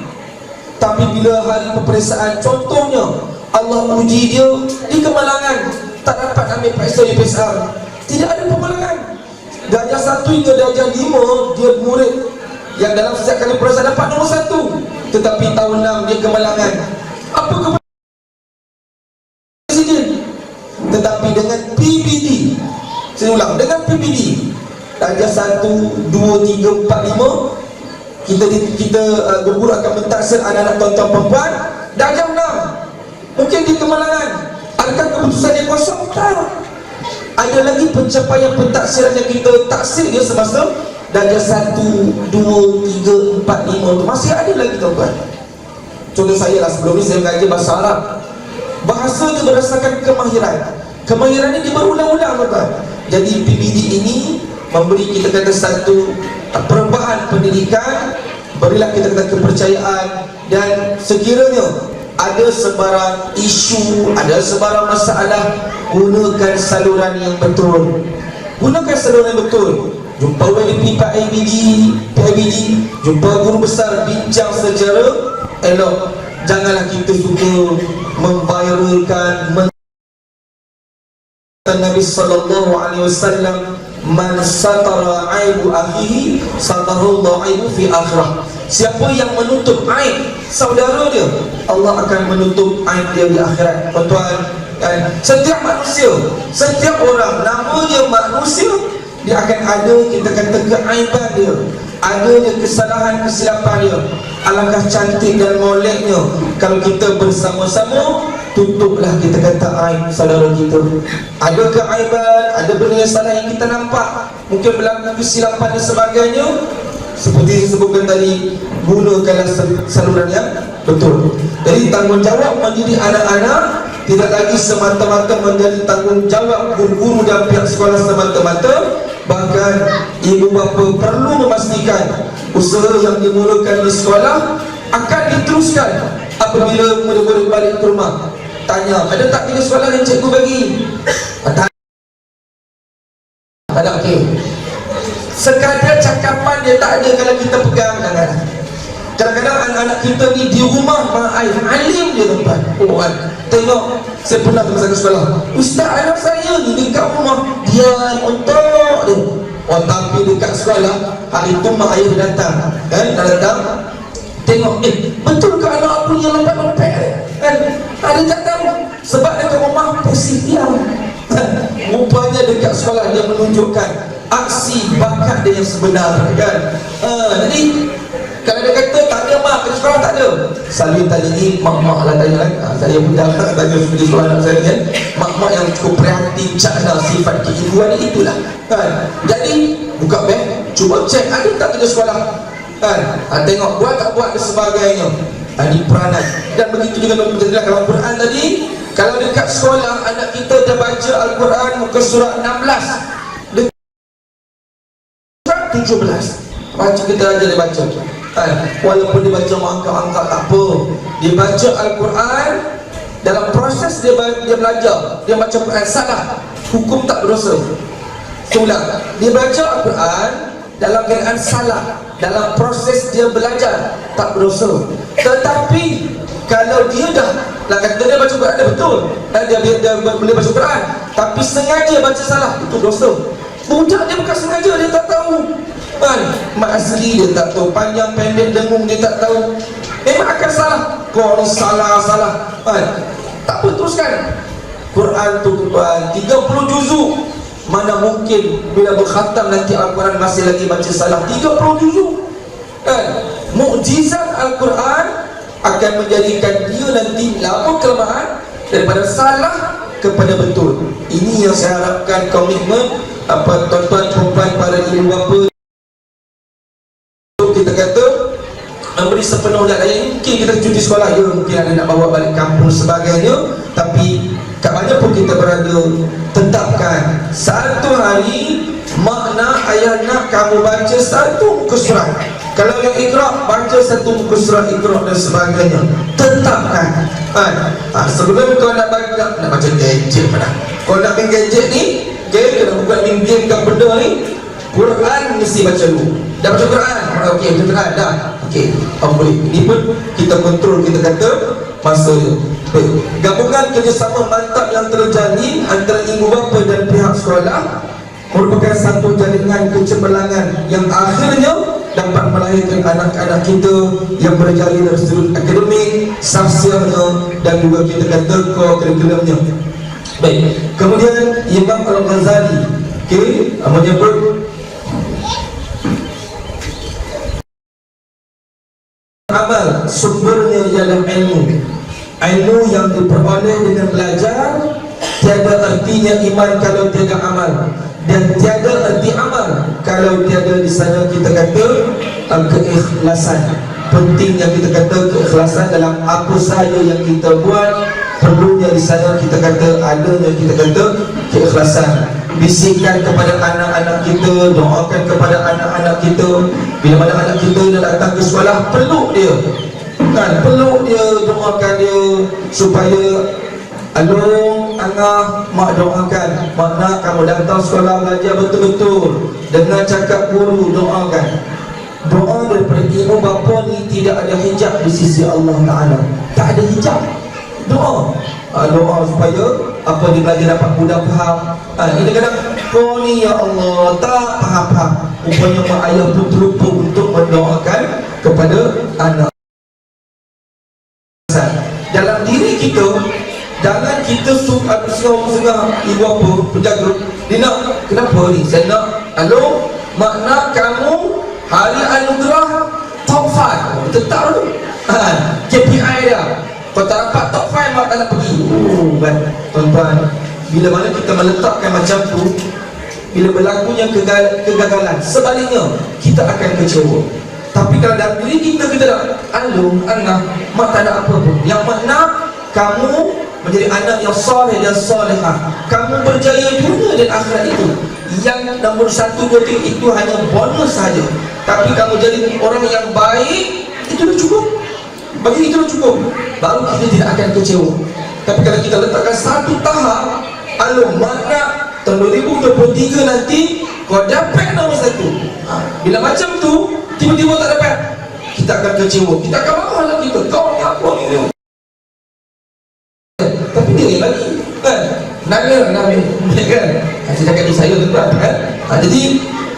tapi bila hari peperiksaan, contohnya Allah uji dia di kemalangan, tak dapat ambil periksa UPSR, tidak ada pemalangan. Darjah 1 hingga darjah 5 dia murid yang dalam setiap kali peperiksaan dapat nombor 1, tetapi tahun 6 dia kemalangan. Apa kepresiden? Tetapi dengan PBD, saya ulang, dengan PBD darjah 1, 2, 3, 4, 5 kita guru akan mentaksir anak-anak tuan-tuan perempuan. Darjah 6 mungkin di kemalangan, adakah keputusan yang kosong? Tak. Ada lagi pencapaian pentaksiran yang kita taksir dia semasa darjah 1, 2, 3, 4, 5 tu masih ada lagi tuan-tuan. Contoh saya lah, sebelum ni saya mengajar bahasa Arab. Bahasa dia berdasarkan kemahiran. Kemahiran ini berulang-ulang tuan-tuan. Jadi PBD ini memberi kita kata satu perubahan pendidikan, berilah kita kata kepercayaan. Dan sekiranya ada sebarang isu, ada sebarang masalah, gunakan saluran yang betul. Gunakan saluran yang betul. Jumpa WDP PIBD, jumpa guru besar, bincang secara elok. Janganlah kita suka memviralkan Nabi sallallahu alaihi wasallam, man satara aibu akhihi satarallahu aibu fi akhirah. Siapa yang menutup aib saudara dia, Allah akan menutup aib dia di akhirat. Tuan-tuan, setiap manusia, setiap orang, namanya manusia, dia akan ada kita kata keaiban dia, ada dia kesalahan kesilapan dia. Alangkah cantik dan moleknya kalau kita bersama-sama tutuplah kita kata aib saudara kita. Ada keaiban, ada benda salah yang kita nampak, mungkin berlaku kesilapan dan sebagainya. Seperti disebutkan tadi, gunakanlah saluran yang betul. Jadi tanggungjawab mendidik anak-anak tidak lagi semata-mata menjadi tanggungjawab guru-guru dan pihak sekolah semata-mata. Bahkan ibu bapa perlu memastikan usaha yang dimulakan di sekolah akan diteruskan apabila murid-murid balik ke rumah. Tanya, ada tak tiga sekolah yang cikgu bagi? Ada, okey. Sekadar cakapan dia tak ada kalau kita pegang tangan. Kadang-kadang anak-anak kita ni di rumah alim dia tuan. Tengok, saya pernah ke masa sekolah, ustaz anak saya ni dekat rumah dia untuk dia. Tapi dekat sekolah hari tu mak ayah datang, kan? Dah datang, tengok, betul ke anak aku yang lompat-lompat kan? Ada tak tahu sebab dekat rumah pasif diam. Rupanya dekat sekolah dia menunjukkan aksi bakat dia yang sebenar, kan? Jadi kalau dia kata tak ada mak ke sekolah, tak ada, selalu tanya ni mak-mak lah tanya kan. Saya pun dah tanya di sekolah anak saya kan, mak-mak yang cukup prihatin, cakna sifat keibuan itulah, kan? Jadi buka beg, cuba cek ada tak kerja sekolah, kan? Tengok buat tak buat dan sebagainya. Di peranan. Dan begitu juga dalam Quran tadi, kalau dekat sekolah anak kita dah baca Al-Quran muka surat 16, dekat 17 baca, kita aja dia baca, walaupun dia baca angkat-angkat tak apa, dia baca Al-Quran. Dalam proses dia belajar, dia baca Quran salah, hukum tak berdosa. Ulang, dia baca Al-Quran dalam keadaan salah, dalam proses dia belajar tak berdosa. Tetapi kalau dia dah kata dia baca Quran dia betul, dia boleh baca Quran, tapi sengaja baca salah, itu dosa. Budak dia bukan sengaja, dia tak tahu kan, mak asli dia tak tahu, panjang pendek dengung dia tak tahu, memang akan salah. Kau ni salah kan, tak apa, teruskan. Quran tu 30 juzuk, mana mungkin bila berkhatam nanti Al-Quran masih lagi baca salah. 30 juzuk kan. Mukjizat Al-Quran akan menjadikan dia nanti lama kelemahan daripada salah kepada betul. Ini yang saya harapkan komitmen tuan-tuan perempuan, para ibu bapa, kita kata memberi sepenuh daya. Mungkin kita cuti sekolah, ya mungkin ada nak bawa balik kampung sebagainya, tapi kat mana pun kita berada, tetapkan satu hari makna ayat nak kamu baca satu muka surat. Kalau yang Iqra, baca satu muka surat Iqra dan sebagainya. Tetapkan sebelum kau nak baca gadget mana. Kau nak main gadget ni, kena buat main game kat benda ni, Quran mesti baca dulu. Dah baca Quran? Okey, baca Quran dah. Okey, boleh. Ini pun kita kontrol, kita kata masa gabungan kerjasama mantap yang terjalin antara ibu bapa dan pihak sekolah merupakan satu jaringan kecemerlangan yang akhirnya dapat melahirkan anak-anak kita yang berjaya dari sudut akademik, sahsiahnya, dan juga kita kata kurikulumnya. Baik, kemudian Imam Al-Ghazali menyebut amal sumbernya ialah ilmu yang diperoleh dengan belajar. Tiada artinya iman kalau tiada amal, dan tiada arti amal kalau tiada di sana kita kata keikhlasan. Pentingnya kita kata keikhlasan dalam apa sahaja yang kita buat. Perlunya di sana kita kata adanya kita kata keikhlasan. Bisikkan kepada anak-anak kita, doakan kepada anak-anak kita. Bila mana anak kita dah datang ke sekolah, peluk dia kan, peluk dia, doakan dia supaya alung angah mak doakan, mak nak kamu datang sekolah belajar betul-betul dengan cakap guru, doakan. Doa daripada ibu bapa ni tidak ada hijab di sisi Allah Ta'ala, tak ada hijab. Doa supaya apa dia belajar dapat mudah faham. Ini kadang kau ni ya Allah tak faham. Rupanya mak ayah pun terlupa untuk mendoakan kepada anak. Dalam diri kita, jangan kita sengah ibu apa penjaga. Dia nak, kenapa ni? Saya nak, halo, makna kamu hari anugerah top 5. Tetap dulu KPI dia. Kau tak dapat top 5, mak tak nak pergi. Kan, tuan-tuan, bila mana kita meletakkan macam tu, bila berlakunya kegagalan, sebaliknya kita akan kecewa. Tapi kalau dalam diri kita nak alung anak mak tak ada apa pun, yang makna kamu menjadi anak yang soleh dan solehah, kamu berjaya dunia dan akhirat itu. Yang nombor 1, 2, 3 itu hanya bonus saja. Tapi kamu jadi orang yang baik, itu dah cukup. Bagi itu dah cukup. Baru kita tidak akan kecewa. Tapi kalau kita letakkan satu tahap, alung makna tahun 2023 nanti kau dapat nombor 1. Bila macam tu tiba-tiba tak dapat, kita akan kecewa, kita akan marah lah kita. Kau ni apa ni? Tapi dia lagi kan, nanya kan. Saya cakap di saya tu kan. Jadi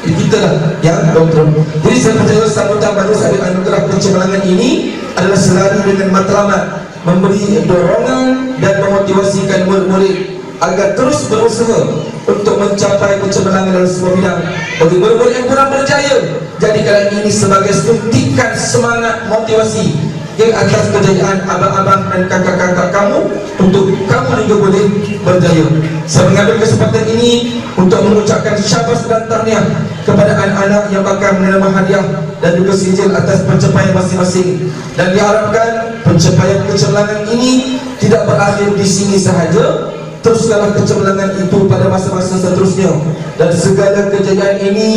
kita lah yang kontrol. Jadi saya percaya sambutan baru saya anugerah pencemerlangan ini adalah selalu dengan matlamat memberi dorongan dan memotivasikan murid-murid agar terus berusaha untuk mencapai pencemerlangan dalam semua bidang. Bagi murid-murid yang kurang berjaya, jadikanlah ini sebagai suntikan semangat motivasi ke atas kejayaan abang-abang dan kakak-kakak kamu, untuk kamu juga boleh berjaya. Saya mengambil kesempatan ini untuk mengucapkan syabas dan tahniah kepada anak-anak yang bakal menerima hadiah dan juga sijil atas pencapaian masing-masing. Dan diharapkan pencapaian kecemerlangan ini tidak berakhir di sini sahaja. Teruskanlah kecemerlangan itu pada masa-masa seterusnya, dan segala kejayaan ini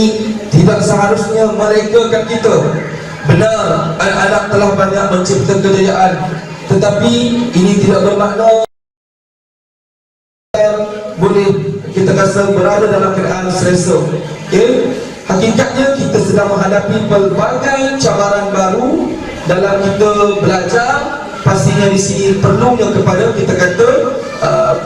tidak seharusnya merekakan kita. Benar, anak-anak telah banyak mencipta kejayaan, tetapi ini tidak bermakna boleh kita kita rasa berada dalam keadaan selesa. Okay? Hakikatnya kita sedang menghadapi pelbagai cabaran baru dalam kita belajar. Pastinya di sini perlunya kepada kita kata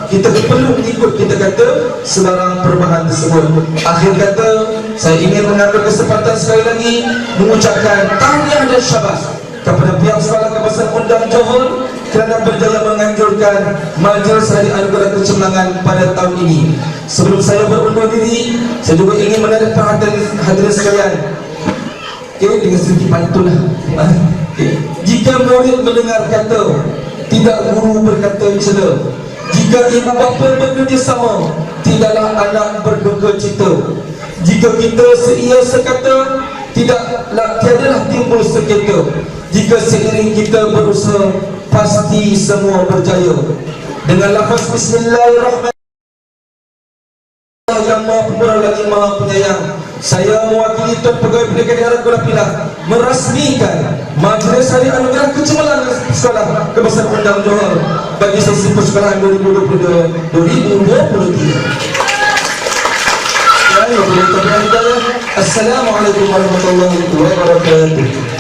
kita perlu mengikut kita kata sebarang perubahan tersebut. Akhir kata, saya ingin mengambil kesempatan sekali lagi mengucapkan tahniah dan syabas kepada pihak Sekolah Kebangsaan Undang Johor kerana berjaya menganjurkan Majlis Hari Anugerah Kecemerlangan pada tahun ini. Sebelum saya berundur diri, saya juga ingin menarik perhatian hadirin sekalian. Okay, dengan sedikit pantunlah. Okay. Jika murid mendengar kata, tidak guru berkata cela. Jika ibu bapa bekerjasama, tidaklah anak berduka cita. Jika kita seia sekata, tiadalah timbul sekata. Jika seiring kita berusaha, pasti semua berjaya. Dengan lafaz Bismillahirrahmanirrahim, yang Maha Pemurah lagi Maha Penyayang, saya mewakili Tuan Pegawai Pendidikan Daerah Kuala Pilah merasmikan Majlis Hari Anugerah Kecemerlangan Sekolah Kebangsaan Undang Johor bagi sesi persekolahan 2022-2023. Assalamualaikum warahmatullahi wabarakatuh.